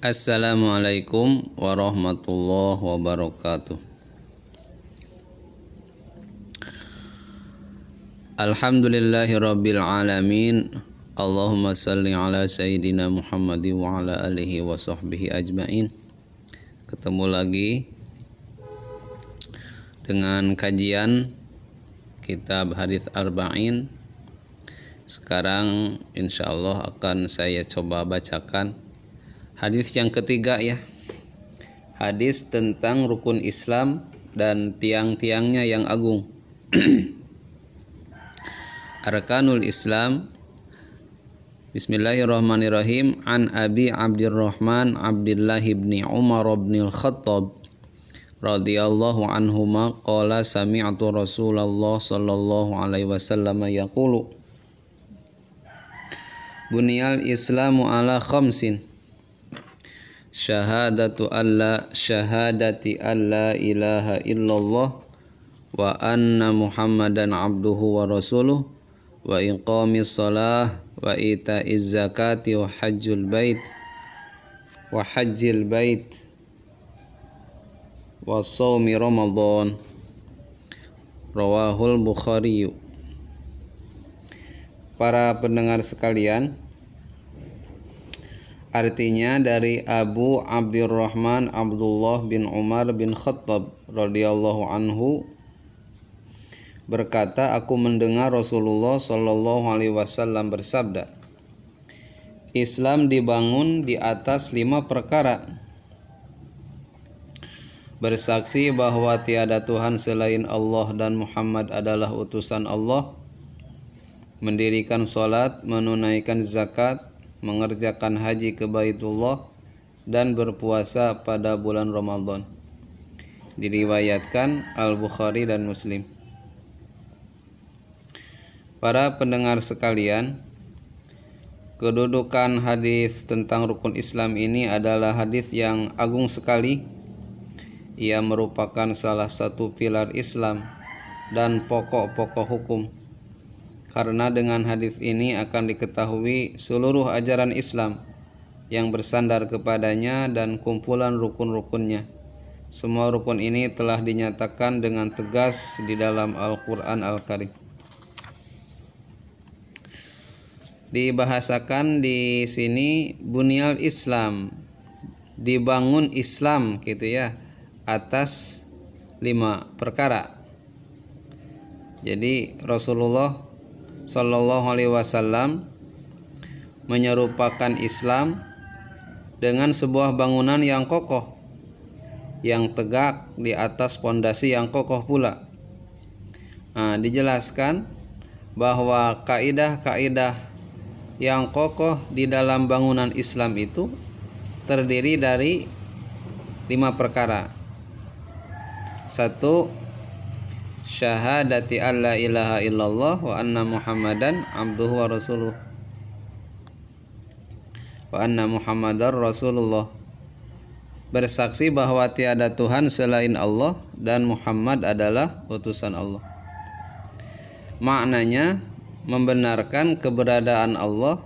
Assalamualaikum warahmatullahi wabarakatuh. Alhamdulillahirabbil alamin. Allahumma salli ala sayyidina Muhammad wa ala alihi wa sahbihi ajmain. Ketemu lagi dengan kajian kitab Hadits Arba'in. Sekarang insyaallah akan saya coba bacakan hadis yang ketiga ya. Hadis tentang rukun Islam dan tiang-tiangnya yang agung. Arkanul Islam. Bismillahirrahmanirrahim. An Abi Abdurrahman Abdullah ibn Umar ibn al-Khattab radhiyallahu anhuma qala sami'tu Rasulullah sallallahu alaihi wasallam yaqulu Buniyal Islamu ala khamsin syahadati alla ilaha illallah wa anna Muhammadan abduhu wa rasuluh wa iqamis shalah wa ita'iz zakati wa hajjil bait wa shaumi ramadan. Rawahul Bukhari. Para pendengar sekalian, artinya dari Abu Abdurrahman Abdullah bin Umar bin Khattab radhiyallahu anhu berkata, aku mendengar Rasulullah sallallahu alaihi wasallam bersabda, Islam dibangun di atas 5 perkara. Bersaksi bahwa tiada Tuhan selain Allah dan Muhammad adalah utusan Allah, mendirikan salat, menunaikan zakat, mengerjakan haji ke Baitullah, dan berpuasa pada bulan Ramadan. Diriwayatkan Al-Bukhari dan Muslim. Para pendengar sekalian, kedudukan hadis tentang rukun Islam ini adalah hadis yang agung sekali. Ia merupakan salah satu pilar Islam dan pokok-pokok hukum. Karena dengan hadis ini akan diketahui seluruh ajaran Islam yang bersandar kepadanya dan kumpulan rukun-rukunnya. Semua rukun ini telah dinyatakan dengan tegas di dalam Al-Quran Al-Karim. Dibahasakan di sini Bunyal Islam, dibangun Islam gitu ya, atas 5 perkara. Jadi Rasulullah Sallallahu alaihi wasallam menyerupakan Islam dengan sebuah bangunan yang kokoh, yang tegak di atas pondasi yang kokoh pula. Dijelaskan bahwa kaidah-kaidah yang kokoh di dalam bangunan Islam itu terdiri dari 5 perkara. 1. Syahadati alla ilaha illallah wa anna Muhammadan abduhu wa rasuluh wa anna Muhammadar Rasulullah. Bersaksi bahwa tiada Tuhan selain Allah dan Muhammad adalah utusan Allah. Maknanya membenarkan keberadaan Allah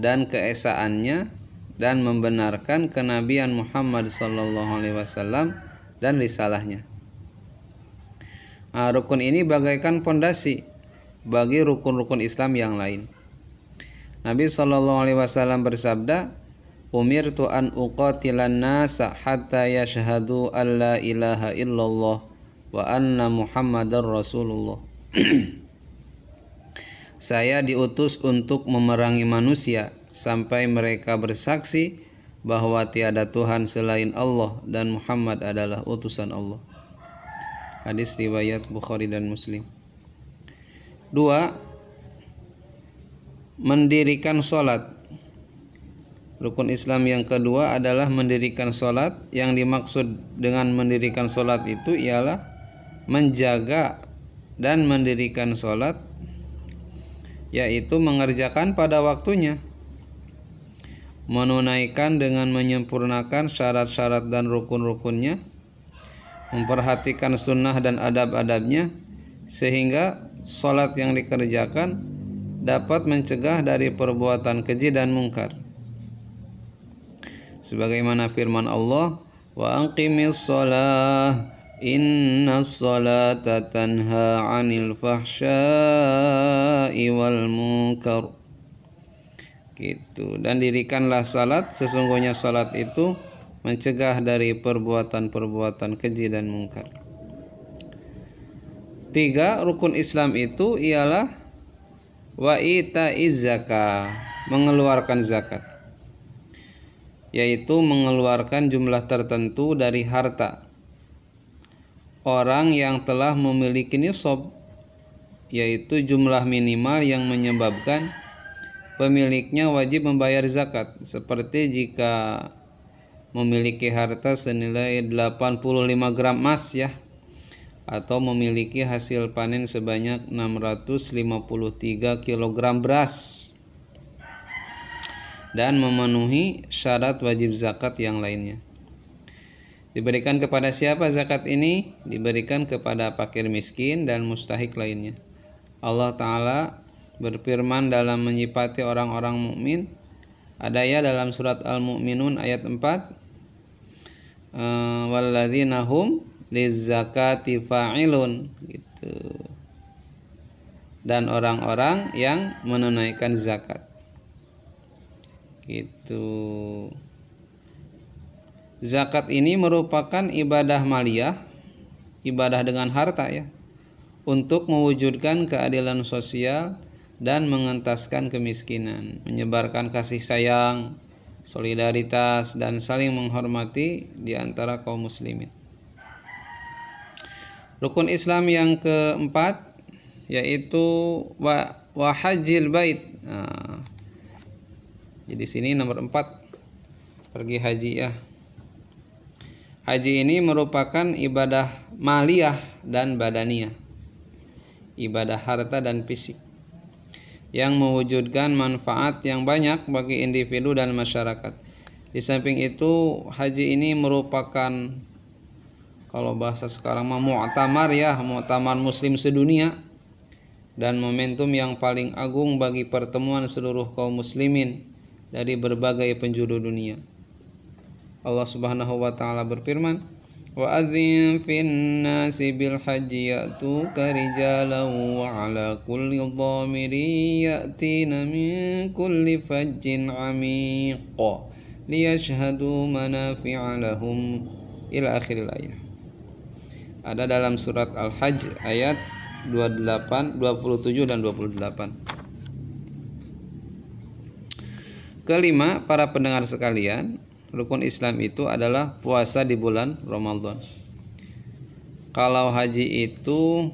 dan keesaannya dan membenarkan kenabian Muhammad sallallahu alaihi wasallam dan risalahnya. Rukun ini bagaikan pondasi bagi rukun-rukun Islam yang lain. Nabi sallallahu alaihi wasallam bersabda, "Umirtu an uqatilan nasa hatta yashhadu alla ilaha illallah wa anna Muhammadar Rasulullah." Saya diutus untuk memerangi manusia sampai mereka bersaksi bahwa tiada Tuhan selain Allah dan Muhammad adalah utusan Allah. Hadis riwayat Bukhari dan Muslim. 2. Mendirikan sholat. Rukun Islam yang kedua adalah mendirikan sholat. Yang dimaksud dengan mendirikan sholat itu ialah menjaga dan mendirikan sholat, yaitu mengerjakan pada waktunya, menunaikan dengan menyempurnakan syarat-syarat dan rukun-rukunnya, memperhatikan sunnah dan adab-adabnya, sehingga sholat yang dikerjakan dapat mencegah dari perbuatan keji dan mungkar. Sebagaimana firman Allah, wa aqimis shalah innas salata tanha 'anil fahsya'i wal munkar. Gitu. Dan dirikanlah salat, sesungguhnya salat itu mencegah dari perbuatan-perbuatan keji dan mungkar. 3. Rukun Islam itu ialah wa ita'iz zakah, mengeluarkan zakat, yaitu mengeluarkan jumlah tertentu dari harta orang yang telah memiliki nisab, yaitu jumlah minimal yang menyebabkan pemiliknya wajib membayar zakat, seperti jika memiliki harta senilai 85 gram emas ya, atau memiliki hasil panen sebanyak 653 kg beras dan memenuhi syarat wajib zakat yang lainnya. Diberikan kepada siapa zakat ini? Diberikan kepada fakir miskin dan mustahik lainnya. Allah Ta'ala berfirman dalam menyifati orang-orang mukmin. Ada ya dalam surat Al-Mu'minun ayat 4. Walladzina hum lizzakati fa'ilun, gitu. Dan orang-orang yang menunaikan zakat. Gitu. Zakat ini merupakan ibadah maliyah, ibadah dengan harta ya, untuk mewujudkan keadilan sosial dan mengentaskan kemiskinan, menyebarkan kasih sayang, solidaritas, dan saling menghormati di antara kaum muslimin. Rukun Islam yang keempat yaitu wa hajjil bait. Nah, jadi sini nomor 4, pergi haji ya. Haji ini merupakan ibadah maliyah dan badaniyah, ibadah harta dan fisik, yang mewujudkan manfaat yang banyak bagi individu dan masyarakat. Di samping itu, haji ini merupakan, kalau bahasa sekarang mah mu'tamar ya, mu'tamar muslim sedunia, dan momentum yang paling agung bagi pertemuan seluruh kaum muslimin dari berbagai penjuru dunia. Allah Subhanahu wa taala berfirman, wa adzin fin nasi bil hajji ya'tuka rijalan wa ala kulli dhamiri ya'tina min kulli fajjin 'amiq liyashhadu manafi'a lahum ila akhiril ayat. Ada dalam surat Al-Hajj ayat 27 dan 28. Kelima, para pendengar sekalian, rukun Islam itu adalah puasa di bulan Ramadan. Kalau haji itu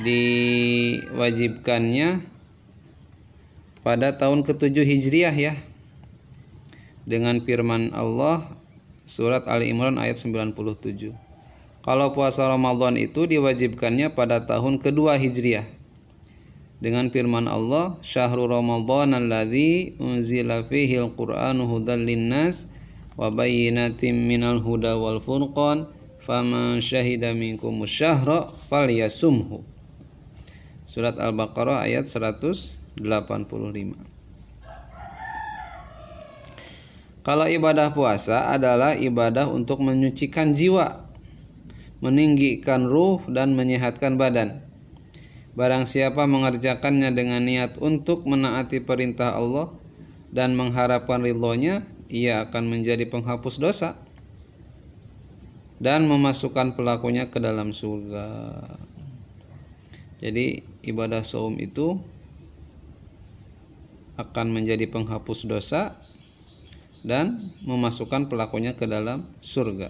diwajibkannya pada tahun ke-7 Hijriah ya, dengan firman Allah surat Ali Imran ayat 97. Kalau puasa Ramadan itu diwajibkannya pada tahun kedua Hijriah dengan firman Allah, syahrul Ramadan alladzi unzila fihi al-Qur'anu hudal linnas wa bayyinatin minal huda wal furqan faman syahida minkumus syahra falyasumhu. Surat Al-Baqarah ayat 185. Kalau ibadah puasa adalah ibadah untuk menyucikan jiwa, meninggikan ruh dan menyehatkan badan. Barang siapa mengerjakannya dengan niat untuk menaati perintah Allah dan mengharapkan ridhonya, ia akan menjadi penghapus dosa dan memasukkan pelakunya ke dalam surga. Jadi ibadah saum itu akan menjadi penghapus dosa dan memasukkan pelakunya ke dalam surga.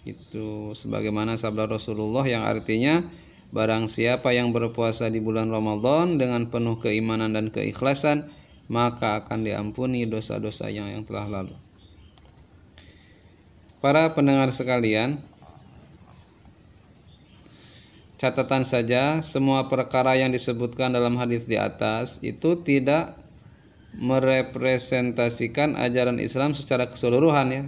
Itu sebagaimana sabda Rasulullah yang artinya, barang siapa yang berpuasa di bulan Ramadan dengan penuh keimanan dan keikhlasan, maka akan diampuni dosa-dosanya yang telah lalu. Para pendengar sekalian, catatan saja, semua perkara yang disebutkan dalam hadis di atas itu tidak merepresentasikan ajaran Islam secara keseluruhan ya.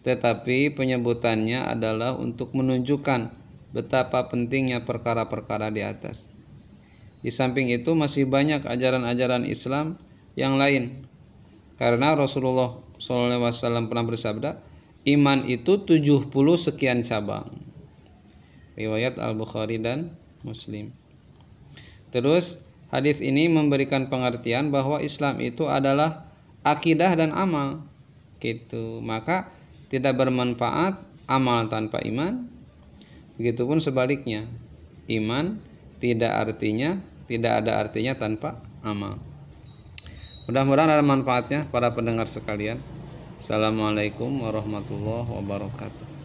Tetapi penyebutannya adalah untuk menunjukkan betapa pentingnya perkara-perkara di atas. Di samping itu masih banyak ajaran-ajaran Islam yang lain. Karena Rasulullah SAW pernah bersabda, iman itu 70 sekian cabang. Riwayat Al-Bukhari dan Muslim. Terus hadis ini memberikan pengertian bahwa Islam itu adalah akidah dan amal. Gitu. Maka tidak bermanfaat amal tanpa iman. Begitupun sebaliknya. Iman tidak ada artinya tanpa amal. Mudah-mudahan ada manfaatnya para pendengar sekalian. Assalamualaikum warahmatullahi wabarakatuh.